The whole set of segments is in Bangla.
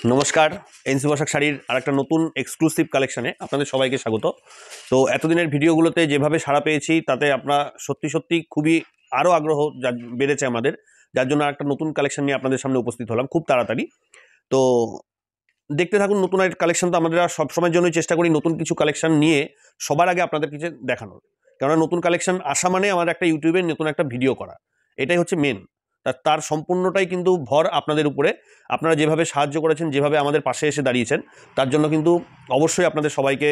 নমস্কার, এনসি পোশাক শাড়ির আরেকটা নতুন এক্সক্লুসিভ কালেকশনে আপনাদের সবাইকে স্বাগত। তো এতদিনের ভিডিওগুলোতে যেভাবে সাড়া পেয়েছি তাতে আপনারা সত্যি খুবই আরও আগ্রহ বেড়েছে আমাদের, যার জন্য একটা নতুন কালেকশন নিয়ে আপনাদের সামনে উপস্থিত হলাম খুব তাড়াতাড়ি। তো দেখতে থাকুন নতুন এক কালেকশন। তো আমরা সবসময়ের জন্যই চেষ্টা করি নতুন কিছু কালেকশন নিয়ে সবার আগে আপনাদের কিছু দেখানোর, কেননা নতুন কালেকশন আসা মানে আমার একটা ইউটিউবে নতুন একটা ভিডিও করা, এটাই হচ্ছে মেন। তার সম্পূর্ণটাই কিন্তু ভর আপনাদের উপরে। আপনারা যেভাবে সাহায্য করেছেন, যেভাবে আমাদের পাশে এসে দাঁড়িয়েছেন, তার জন্য কিন্তু অবশ্যই আপনাদের সবাইকে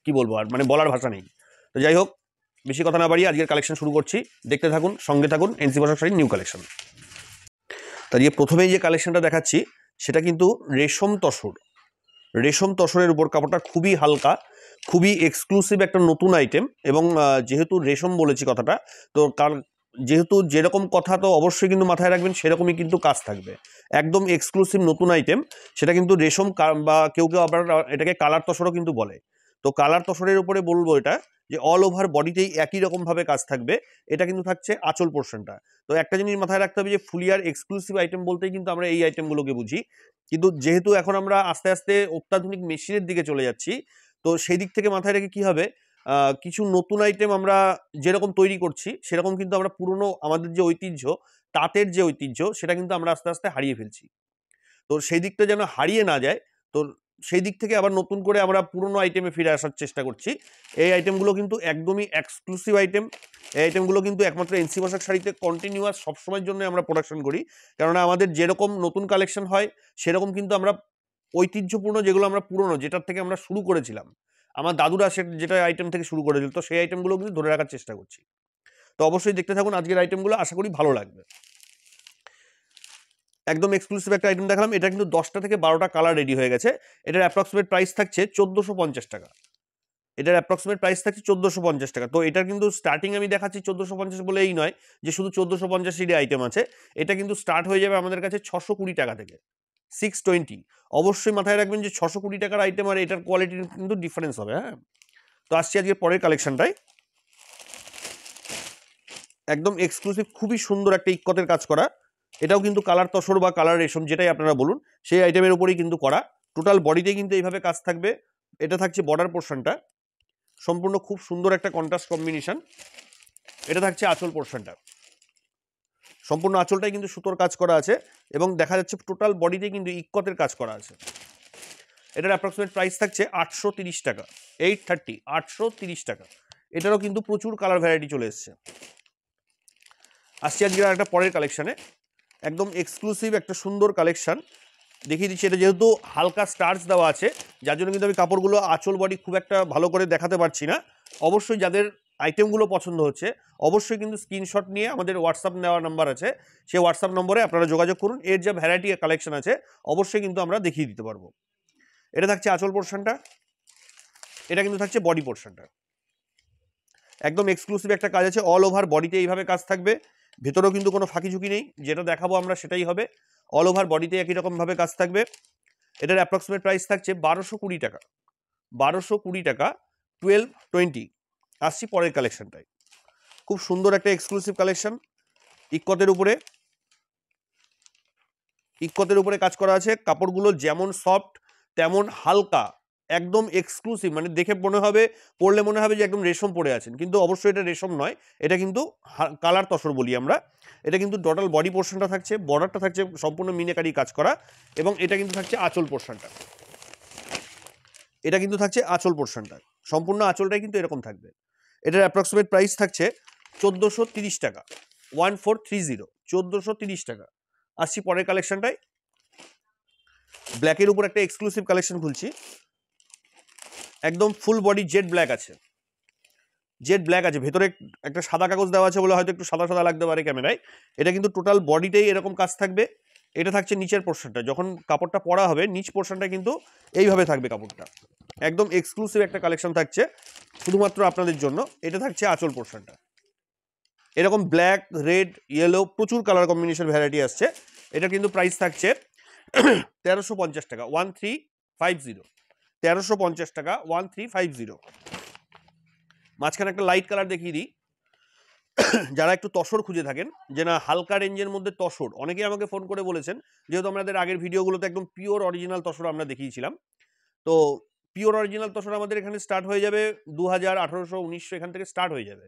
কি বলবো, আর মানে বলার ভাষা নেই। তো যাই হোক, বেশি কথা না বাড়িয়ে আজকের কালেকশন শুরু করছি। দেখতে থাকুন, সঙ্গে থাকুন, এনসি পোশাক শাড়ির নিউ কালেকশন। তাই প্রথমেই যে কালেকশনটা দেখাচ্ছি সেটা কিন্তু রেশম তসর। রেশম তসরের উপর কাপড়টা খুবই হালকা, খুবই এক্সক্লুসিভ একটা নতুন আইটেম। এবং যেহেতু রেশম বলেছি কথাটা, তো যেহেতু যেরকম কথা তো অবশ্যই কিন্তু মাথায় রাখবেন সেরকমই কিন্তু কাজ থাকবে। একদম এক্সক্লুসিভ নতুন আইটেম, সেটা কিন্তু রেশম বা কেউ আবার এটাকে কালার তসরও কিন্তু বলে। তো কালার তসরের উপরে বলবো এটা যে অল ওভার বডিতেই একই রকমভাবে কাজ থাকবে। এটা কিন্তু থাকছে আঁচল পোর্শনটা। তো একটা জিনিস মাথায় রাখতে হবে যে ফুলিয়ার এক্সক্লুসিভ আইটেম বলতেই কিন্তু আমরা এই আইটেমগুলোকে বুঝি। কিন্তু যেহেতু এখন আমরা আস্তে আস্তে অত্যাধুনিক মেশিনের দিকে চলে যাচ্ছি, তো সেই দিক থেকে মাথায় রেখে কি হবে, কিছু নতুন আইটেম আমরা যেরকম তৈরি করছি সেরকম কিন্তু আমরা পুরনো আমাদের যে ঐতিহ্য, তাঁতের যে ঐতিহ্য, সেটা কিন্তু আমরা আস্তে আস্তে হারিয়ে ফেলছি। তো সেই দিকটা যেন হারিয়ে না যায়, তো সেই দিক থেকে আবার নতুন করে আমরা পুরনো আইটেমে ফিরে আসার চেষ্টা করছি। এই আইটেমগুলো কিন্তু একদমই এক্সক্লুসিভ আইটেম। এই আইটেমগুলো কিন্তু একমাত্র এনসি পোশাক শাড়িতে কন্টিনিউয়াস সবসময়ের জন্য আমরা প্রোডাকশন করি, কেননা আমাদের যেরকম নতুন কালেকশন হয় সেরকম কিন্তু আমরা ঐতিহ্যপূর্ণ যেগুলো আমরা পুরনো, যেটার থেকে আমরা শুরু করেছিলাম, আমার দাদুরা যেটা আইটেম থেকে শুরু করেছিল, তো সেই আইটেমগুলো কিন্তু ধরে রাখার চেষ্টা করছি। তো অবশ্যই দেখতে থাকুন আজকের আইটেমগুলো, আশা করি ভালো লাগবে। একদম এক্সক্লুসিভ একটা আইটেম দেখালাম, এটা কিন্তু 10টা থেকে 12টা কালার রেডি হয়ে গেছে। এটার অ্যাপ্রক্সিমেট প্রাইস থাকছে 1450 টাকা। এটার অ্যাপ্রক্সিমেট প্রাইস থাকছে 1450 টাকা। তো এটার কিন্তু স্টার্টিং আমি দেখাচ্ছি 1450 বলে এই নয় যে শুধু 1450 আইটেম আছে। এটা কিন্তু স্টার্ট হয়ে যাবে আমাদের কাছে 620 টাকা থেকে 620। অবশ্যই মাথায় রাখবেন যে 620 টাকার আইটেম আর এটার কোয়ালিটির কিন্তু ডিফারেন্স হবে। হ্যাঁ, তো আসছি আজকে পরের কালেকশনটাই। একদম এক্সক্লুসিভ, খুবই সুন্দর একটা ইক্কতের কাজ করা। এটাও কিন্তু কালার তসর বা কালার রেশম, যেটাই আপনারা বলুন, সেই আইটেমের উপরেই কিন্তু করা। টোটাল বডিতে কিন্তু এইভাবে কাজ থাকবে। এটা থাকছে বর্ডার পোর্শনটা, সম্পূর্ণ খুব সুন্দর একটা কন্ট্রাস্ট কম্বিনেশন। এটা থাকছে আঁচল পোর্শনটা, সম্পূর্ণ আঁচলটাই কিন্তু সুতোর কাজ করা আছে এবং দেখা যাচ্ছে টোটাল বডিতে কিন্তু ইক্কতের কাজ করা আছে। এটার অ্যাপ্রক্সিমেট প্রাইস থাকছে 830 টাকা, 830, 830 টাকা। এটারও কিন্তু প্রচুর কালার ভ্যারাইটি চলে এসছে। আসছি আজকে একটা পরের কালেকশানে, একদম এক্সক্লুসিভ একটা সুন্দর কালেকশান দেখিয়ে দিচ্ছি। এটা যেহেতু হালকা স্টার্চ দেওয়া আছে, যার জন্য কিন্তু আমি কাপড়গুলো আঁচল বডি খুব একটা ভালো করে দেখাতে পারছি না। অবশ্যই যাদের আইটেমগুলো পছন্দ হচ্ছে অবশ্যই কিন্তু স্ক্রিনশট নিয়ে আমাদের হোয়াটসঅ্যাপ নেওয়ার নাম্বার আছে, সেই হোয়াটসঅ্যাপ নম্বরে আপনারা যোগাযোগ করুন। এর যা ভ্যারাইটি কালেকশন আছে অবশ্যই কিন্তু আমরা দেখিয়ে দিতে পারবো। এটা থাকছে আঁচল পোর্শনটা, এটা কিন্তু থাকছে বডি পোর্শনটা। একদম এক্সক্লুসিভ একটা কাজ আছে, অল ওভার বডিতে এইভাবে কাজ থাকবে। ভেতরেও কিন্তু কোনো ফাঁকি ঝুঁকি নেই, যেটা দেখাবো আমরা সেটাই হবে। অল ওভার বডিতে একই রকমভাবে কাজ থাকবে। এটার অ্যাপ্রক্সিমেট প্রাইস থাকছে 1220 টাকা, 1220 টাকা, 1220। আসছি পরের কালেকশনটায়, খুব সুন্দর একটা এক্সক্লুসিভ কালেকশন। ইক্কতের উপরে কাজ করা আছে। কাপড়গুলো যেমন সফট তেমন হালকা, একদম এক্সক্লুসিভ, মানে দেখে মনে হবে, পরলে মনে হবে যে একদম রেশম পরে আছেন, কিন্তু অবশ্যই এটা রেশম নয়, এটা কিন্তু কালার তসর বলি আমরা। এটা কিন্তু টোটাল বডি পোর্শনটা থাকছে, বর্ডারটা থাকছে সম্পূর্ণ মিনাকারি কাজ করা, এবং এটা কিন্তু থাকছে আঁচল পোর্শনটা। এটা কিন্তু থাকছে আঁচল পোর্শনটা, সম্পূর্ণ আঁচলটাই কিন্তু এরকম থাকবে। এটার অ্যাপ্রক্সিমেট প্রাইস থাকছে 1430 টাকা, 1430, 1430 টাকা। আসছি পরের কালেকশনটায়, ব্ল্যাকের উপর একটা এক্সক্লুসিভ কালেকশন খুলছি। একদম ফুল বডি জেড ব্ল্যাক আছে, জেড ব্ল্যাক আছে, ভেতরে একটা সাদা কাগজ দেওয়া আছে বলে হয়তো একটু সাদা সাদা লাগতে পারে ক্যামেরায়। এটা কিন্তু টোটাল বডিতেই এরকম কাজ থাকবে। এটা থাকছে নিচের পোর্শনটা, যখন কাপড়টা পরা হবে নিচ পোর্শনটা কিন্তু এইভাবে থাকবে কাপড়টা। একদম এক্সক্লুসিভ একটা কালেকশন থাকছে শুধুমাত্র আপনাদের জন্য। এটা থাকছে আঁচল পোর্শনটা, এরকম ব্ল্যাক, রেড, ইয়েলো, প্রচুর কালার কম্বিনেশন ভ্যারাইটি আসছে। এটা কিন্তু প্রাইস থাকছে 1350 টাকা, 1350, 1350 টাকা, 1350। মাঝখানে একটা লাইট কালার দেখিয়ে দিই, যারা একটু তসর খুঁজে থাকেন, যে না হালকা রেঞ্জের মধ্যে তসর, অনেকেই আমাকে ফোন করে বলেছেন, যেহেতু আমাদের আগের ভিডিওগুলোতে একদম পিওর অরিজিনাল তসর আমরা দেখিয়েছিলাম, তো পিওর অরিজিনাল তসর আমাদের এখানে স্টার্ট হয়ে যাবে 2000, 1800, 1900 এখান থেকে স্টার্ট হয়ে যাবে।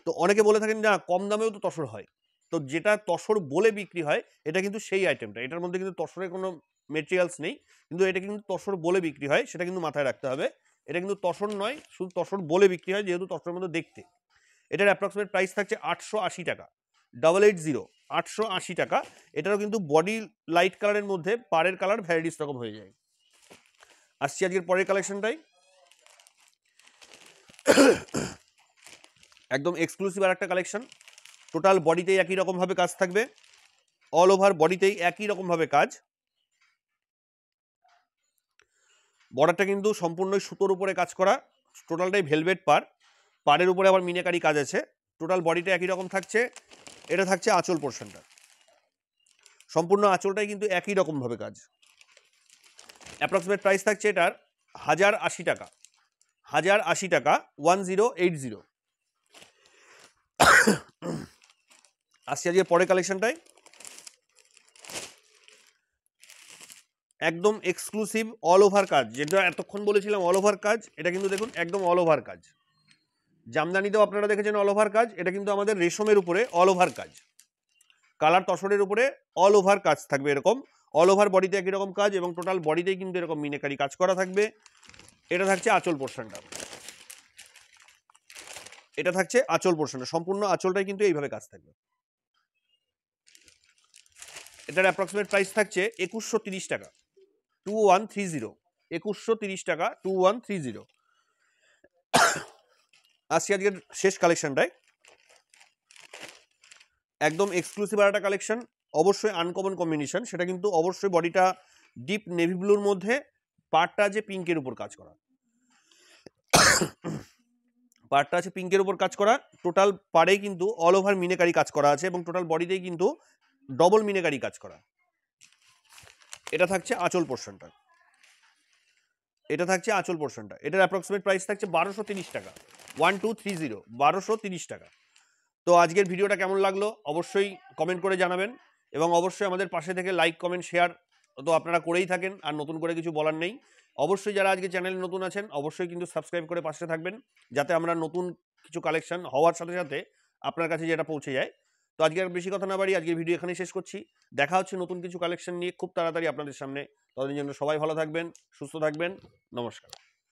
তো অনেকে বলে থাকেন না কম দামেও তো তসর হয়, তো যেটা তসর বলে বিক্রি হয় এটা কিন্তু সেই আইটেমটা, এটার মধ্যে কিন্তু তসরের কোনো মেটেরিয়ালস নেই, কিন্তু এটা কিন্তু তসর বলে বিক্রি হয়, সেটা কিন্তু মাথায় রাখতে হবে। এটা কিন্তু তসর নয়, শুধু তসর বলে বিক্রি হয়, যেহেতু তসরের মধ্যে দেখতে। এটার অ্যাপ্রক্সিমেট প্রাইস থাকছে 880 টাকা, 880, 880 টাকা। এটারও কিন্তু বডি লাইট কালারের মধ্যে পাড়ের কালার ভ্যারাইটিস রকম হয়ে যায়। আসছি আজকের পরের কালেকশনটাই, একদম এক্সক্লুসিভ আর একটা কালেকশন। টোটাল বডিতেই একই রকমভাবে কাজ থাকবে, অল ওভার বডিতেই একই রকমভাবে কাজ। বর্ডারটা কিন্তু সম্পূর্ণই সুতোর উপরে কাজ করা, টোটালটাই ভেলভেট পাড়ের উপরে আবার মিনাকারি কাজ আছে। টোটাল বডিটা একই রকম থাকছে। এটা থাকছে আঁচল পোর্শনটা, সম্পূর্ণ আঁচলটাই কিন্তু একই রকমভাবে কাজ। অ্যাপ্রক্সিমেট প্রাইস থাকছে এটার 1080 টাকা, 1080 টাকা, 1080। আসছি আজকে পরের কালেকশনটাই, একদম এক্সক্লুসিভ অল ওভার কাজ, যেটা এতক্ষণ বলেছিলাম অল ওভার কাজ, এটা কিন্তু দেখুন একদম অল ওভার কাজ। জামদানিতেও আপনারা দেখেছেন অল ওভার কাজ, এটা কিন্তু আমাদের রেশমের উপরে অল ওভার কাজ, কালার তসরের উপরে অল ওভার কাজ থাকবে এরকম। অল ওভার বডিতে একই রকম কাজ এবং টোটাল বডিতেই কিন্তু এরকম মিনাকারি কাজ করা থাকবে। এটা থাকছে আঁচল পোর্শনটা, এটা থাকছে আঁচল পোর্শনটা, সম্পূর্ণ আঁচলটাই কিন্তু এইভাবে কাজ থাকবে। এটার অ্যাপ্রক্সিমেট প্রাইস থাকছে 2130 টাকা, 2130, 2130 টাকা, 2130। আসছি আজকের শেষ কালেকশনটায়, একদম এক্সক্লুসিভ আর একটা কালেকশন, অবশ্যই আনকমন কম্বিনেশন, সেটা কিন্তু অবশ্যই বডিটা ডিপ নেভি ব্লুর মধ্যে, পার্টটা আছে পিঙ্কের উপর কাজ করা, পার্টটা আছে পিঙ্কের উপর কাজ করা। টোটাল পাড়েই কিন্তু অল ওভার মিনেকারি কাজ করা আছে এবং টোটাল বডিতেই কিন্তু ডবল মিনেকারি কাজ করা। এটা থাকছে আঁচল পোর্শনটা, এটা থাকছে আঁচল পোর্শনটা। এটার অ্যাপ্রক্সিমেট প্রাইস থাকছে 1230 টাকা, 1230, 1230 টাকা। তো আজকের ভিডিওটা কেমন লাগলো অবশ্যই কমেন্ট করে জানাবেন এবং অবশ্যই আমাদের পাশে থেকে লাইক কমেন্ট শেয়ার তো আপনারা করেই থাকেন, আর নতুন করে কিছু বলার নেই। অবশ্যই যারা আজকে চ্যানেলে নতুন আছেন অবশ্যই কিন্তু সাবস্ক্রাইব করে পাশে থাকবেন, যাতে আমরা নতুন কিছু কালেকশন হওয়ার সাথে সাথে আপনার কাছে যেটা পৌঁছে যায়। তো আজকে আর বেশি কথা না বাড়ি আজকের ভিডিও এখানেই শেষ করছি। দেখা হচ্ছে নতুন কিছু কালেকশন নিয়ে খুব তাড়াতাড়ি আপনাদের সামনে। ততদিন জন্য সবাই ভালো থাকবেন, সুস্থ থাকবেন, নমস্কার।